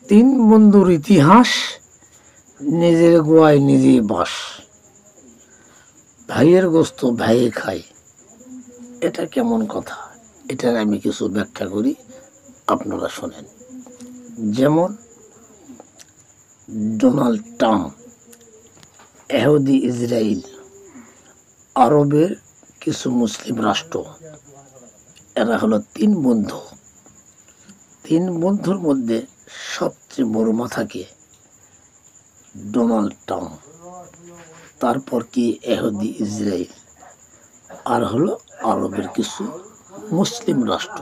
তিন বন্ধুর ইতিহাস, নিজের গোয়ায় নিজেই বাস, ভাইয়ের গোস্ত ভাইয়ে খায়। এটা কেমন কথা? এটার আমি কিছু ব্যাখ্যা করি, আপনারা শোনেন। যেমন ডোনাল্ড ট্রাম্প, ইহুদি ইসরায়েল, আরবের কিছু মুসলিম রাষ্ট্র, এরা হলো তিন বন্ধু। তিন বন্ধুর মধ্যে সবচেয়ে বড় মাথাকে ডোনাল্ড ট্রাম্প, তারপর কি ইহুদি ইসরায়েল, আর হলো আরবের কিছু মুসলিম রাষ্ট্র।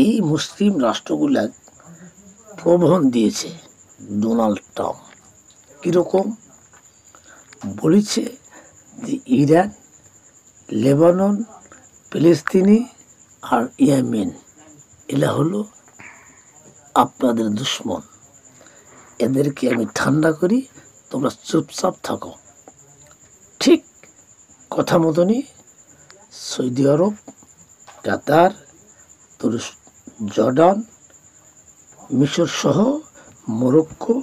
এই মুসলিম রাষ্ট্রগুলা প্রলোভন দিয়েছে ডোনাল্ড ট্রাম্প। কীরকম বলেছে যে ইরান, লেবানন, ফিলিস্তিনি আর ইয়েমেন এরা হলো আপনাদের দুশ্মন, এদেরকে আমি ঠান্ডা করি, তোমরা চুপচাপ থাকো। ঠিক কথা মতনই সৌদি আরব, কাতার, জর্ডান, মিশর সহ মরক্কো,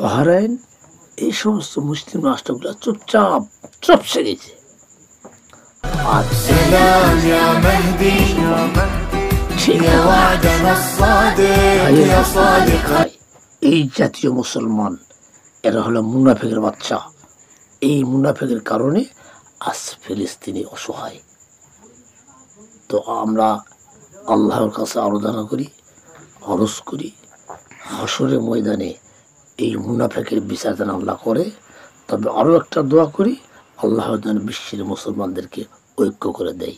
বাহরাইন, এই সমস্ত মুসলিম রাষ্ট্রগুলো চুপচাপ চুপসে গেছে। এই জাতীয় মুসলমান এরা হলো মুনাফিকের বাচ্চা। এই মুনাফিকের কারণে আজ ফিলিস্তিনি অসহায়। তো আমরা আল্লাহর কাছে আরাধনা করি, আরজ করি, হাসরের ময়দানে এই মুনাফিকের বিচার যেন আল্লাহ করে। তবে আরও একটা দোয়া করি, আল্লাহ যেন বিশ্বের মুসলমানদেরকে ঐক্য করে দেয়।